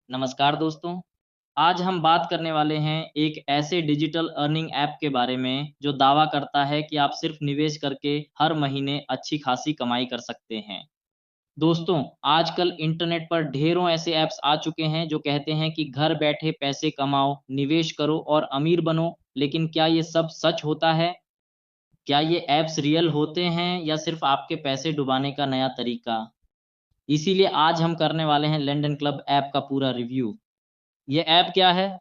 नमस्कार दोस्तों। आज हम बात करने वाले हैं एक ऐसे डिजिटल अर्निंग ऐप के बारे में जो दावा करता है कि आप सिर्फ निवेश करके हर महीने अच्छी खासी कमाई कर सकते हैं। दोस्तों, आजकल इंटरनेट पर ढेरों ऐसे ऐप्स आ चुके हैं जो कहते हैं कि घर बैठे पैसे कमाओ, निवेश करो और अमीर बनो। लेकिन क्या ये सब सच होता है? क्या ये ऐप्स रियल होते हैं या सिर्फ आपके पैसे डुबाने का नया तरीका? इसीलिए आज हम करने वाले हैं लंदन क्लब ऐप का पूरा रिव्यू। ये ऐप क्या है?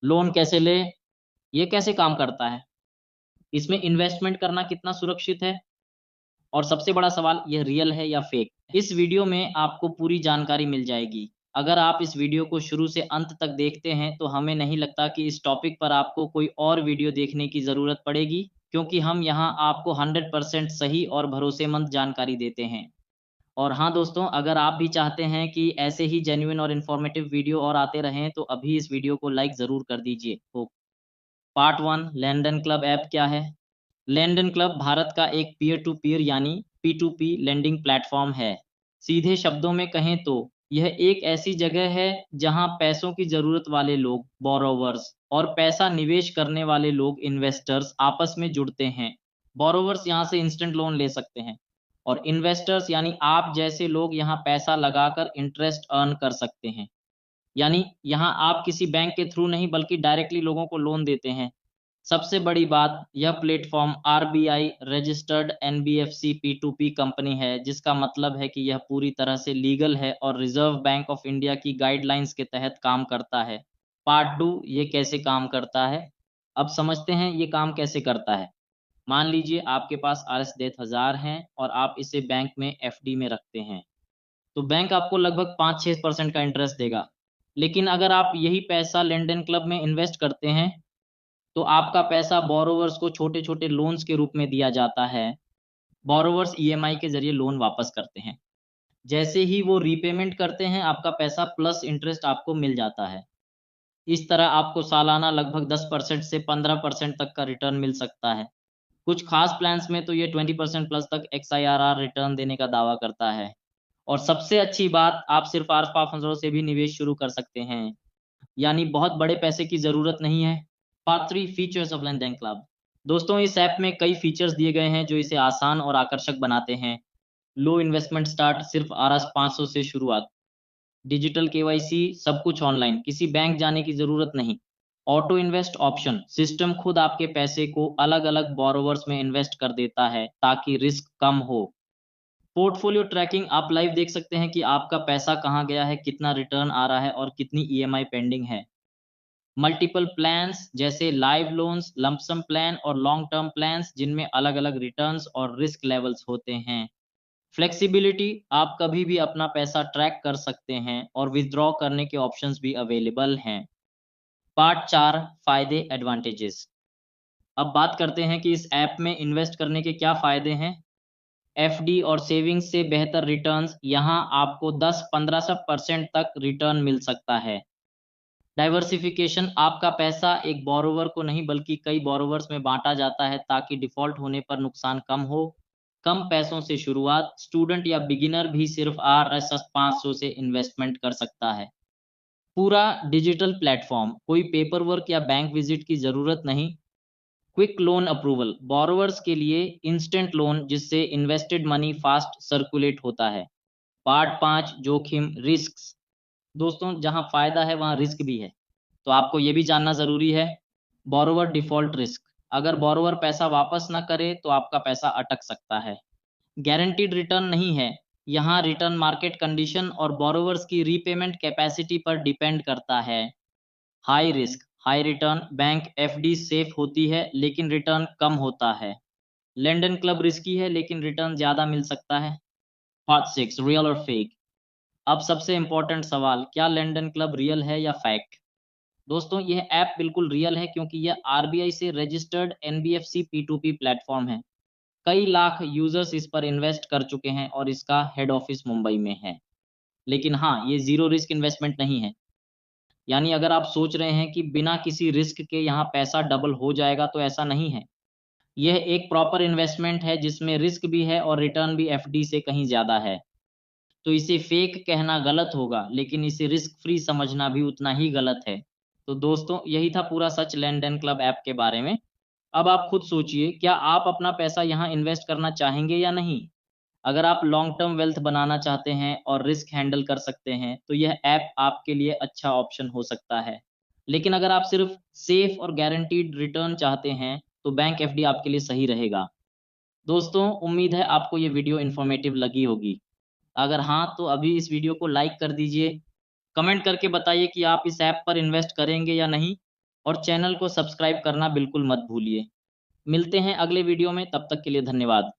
लोन कैसे लें? ये कैसे काम करता है? इसमें इन्वेस्टमेंट करना कितना सुरक्षित है? और सबसे बड़ा सवाल, ये रियल है या फेक? इस वीडियो में आपको पूरी जानकारी मिल जाएगी। अगर आप इस वीडियो को शुरू से अंत तक देखते हैं तो हमें नहीं लगता कि इस टॉपिक पर आपको कोई और वीडियो देखने की ज़रूरत पड़ेगी, क्योंकि हम यहाँ आपको 100% सही और भरोसेमंद जानकारी देते हैं। और हाँ दोस्तों, अगर आप भी चाहते हैं कि ऐसे ही जेन्युइन और इन्फॉर्मेटिव वीडियो और आते रहें तो अभी इस वीडियो को लाइक ज़रूर कर दीजिए। तो पार्ट 1, लैंडन क्लब ऐप क्या है? लैंडन क्लब भारत का एक पीयर टू पीयर यानी P2P लेंडिंग प्लेटफॉर्म है। सीधे शब्दों में कहें तो यह एक ऐसी जगह है जहां पैसों की ज़रूरत वाले लोग बोरोवर्स और पैसा निवेश करने वाले लोग इन्वेस्टर्स आपस में जुड़ते हैं। बोरोवर्स यहां से इंस्टेंट लोन ले सकते हैं और इन्वेस्टर्स यानी आप जैसे लोग यहां पैसा लगाकर इंटरेस्ट अर्न कर सकते हैं। यानी यहाँ आप किसी बैंक के थ्रू नहीं बल्कि डायरेक्टली लोगों को लोन देते हैं। सबसे बड़ी बात, यह platform RBI registered NBFC P2P company है, जिसका मतलब है कि यह पूरी तरह से लीगल है और रिज़र्व बैंक ऑफ इंडिया की गाइडलाइंस के तहत काम करता है। पार्ट 2, ये कैसे काम करता है? अब समझते हैं ये काम कैसे करता है। मान लीजिए आपके पास आरएस डेथ 1000 हैं और आप इसे बैंक में एफडी में रखते हैं। तो बैंक आपको लगभग 5-6% का इंटरेस्ट देगा। लेकिन अगर आप यही पैसा लेनदेन क्लब में इन्वेस्ट करते हैं, तो आपका पैसा बोरोवर्स को छोटे-छोटे लोन्स के रूप में दिया जाता है। बोरोवर्स ईएमआई के ज़रिए लोन वापस करते हैं। जैसे ही वो रीपेमेंट करते हैं, आपका पैसा प्लस इंटरेस्ट आपको मिल जाता है। इस तरह आपको सालाना लगभग 10% से 15% तक का रिटर्न मिल सकता है। कुछ खास प्लान्स में तो ये 20% प्लस तक एक्सआईआरआर रिटर्न देने का दावा करता है। और सबसे अच्छी बात, आप सिर्फ 500 से भी निवेश शुरू कर सकते हैं, यानी बहुत बड़े पैसे की ज़रूरत नहीं है। Part 3, features of London club. दोस्तों, इस ऐप में कई फीचर्स दिए गए हैं जो इसे आसान और आकर्षक बनाते हैं। लो इन्वेस्टमेंट स्टार्ट, सिर्फ आरएस 500 से शुरुआत। डिजिटल केवाईसी, सब कुछ ऑनलाइन, किसी बैंक जाने की ज़रूरत नहीं। ऑटो इन्वेस्ट ऑप्शन, सिस्टम खुद आपके पैसे को अलग-अलग बोरोवर्स में इन्वेस्ट कर देता है ताकि रिस्क कम हो। पोर्टफोलियो ट्रैकिंग, आप लाइव देख सकते हैं कि आपका पैसा कहाँ गया है, कितना रिटर्न आ रहा है और कितनी ईएमआई पेंडिंग है। मल्टीपल प्लान्स जैसे live loans, lump sum plan और लॉन्ग टर्म प्लान्स जिनमें अलग-अलग रिटर्न्स और रिस्क लेवल्स होते हैं। फ्लेक्सिबिलिटी, आप कभी भी अपना पैसा ट्रैक कर सकते हैं और विथड्रॉ करने के ऑप्शंस भी अवेलेबल हैं। पार्ट 4, फायदे एडवांटेजेस। अब बात करते हैं कि इस ऐप में इन्वेस्ट करने के क्या फायदे हैं। एफडी और सेविंग्स से बेहतर रिटर्न्स, यहाँ आपको 10-15% तक रिटर्न मिल सकता है। डाइवर्सिफिकेशन, आपका पैसा एक बोरोवर को नहीं बल्कि कई बोरोवर्स में बांटा जाता है ताकि डिफ़ॉल्ट होने पर नुकसान कम हो। कम पैसों से शुरुआत, स्टूडेंट या बिगिनर भी सिर्फ आरएसएस 500 से इन्वेस्टमेंट कर सकता है। पूरा डिजिटल प्लेटफॉर्म, कोई पेपर वर्क या बैंक विजिट की ज़रूरत नहीं। क्विक लोन अप्रूवल, बोरोवर्स के लिए इंस्टेंट लोन जिससे इन्वेस्टेड मनी फास्ट सर्कुलेट होता है। पार्ट 5, जोखिम रिस्क्स। दोस्तों, जहां फायदा है वहां रिस्क भी है, तो आपको ये भी जानना जरूरी है। बोरोवर डिफॉल्ट रिस्क, अगर बोरोवर पैसा वापस ना करे तो आपका पैसा अटक सकता है। गारंटीड रिटर्न नहीं है, यहाँ रिटर्न मार्केट कंडीशन और बोरोवर्स की रीपेमेंट कैपेसिटी पर डिपेंड करता है। High risk, high return, bank FD safe होती है लेकिन रिटर्न कम होता है। लंदन क्लब रिस्की है लेकिन रिटर्न ज़्यादा मिल सकता है। पार्ट 6, रियल और फेक। अब सबसे इम्पोर्टेंट सवाल, क्या लंदन क्लब रियल है या फेक? दोस्तों, यह ऐप बिल्कुल रियल है क्योंकि यह आरबीआई से रजिस्टर्ड एनबीएफसी पी2पी प्लेटफॉर्म है। कई लाख यूजर्स इस पर इन्वेस्ट कर चुके हैं और इसका हेड ऑफिस मुंबई में है। लेकिन हाँ, ये जीरो रिस्क इन्वेस्टमेंट नहीं है। यानी अगर आप सोच रहे हैं कि बिना किसी रिस्क के यहाँ पैसा डबल हो जाएगा, तो ऐसा नहीं है। यह एक प्रॉपर इन्वेस्टमेंट है जिसमें रिस्क भी है और रिटर्न भी एफडी से कहीं ज़्यादा है। तो इसे फेक कहना गलत होगा, लेकिन इसे रिस्क फ्री समझना भी उतना ही गलत है। तो दोस्तों, यही था पूरा सच लेन-देन क्लब ऐप के बारे में। अब आप खुद सोचिए, क्या आप अपना पैसा यहाँ इन्वेस्ट करना चाहेंगे या नहीं? अगर आप लॉन्ग टर्म वेल्थ बनाना चाहते हैं और रिस्क हैंडल कर सकते हैं, तो यह ऐप आपके लिए अच्छा ऑप्शन हो सकता है। लेकिन अगर आप सिर्फ सेफ और गारंटीड रिटर्न चाहते हैं, तो बैंक एफडी आपके लिए सही रहेगा। दोस्तों, उम्मीद है आपको ये वीडियो इन्फॉर्मेटिव लगी होगी। अगर हाँ, तो अभी इस वीडियो को लाइक कर दीजिए, कमेंट करके बताइए कि आप इस ऐप पर इन्वेस्ट करेंगे या नहीं, और चैनल को सब्सक्राइब करना बिल्कुल मत भूलिए। मिलते हैं अगले वीडियो में, तब तक के लिए धन्यवाद।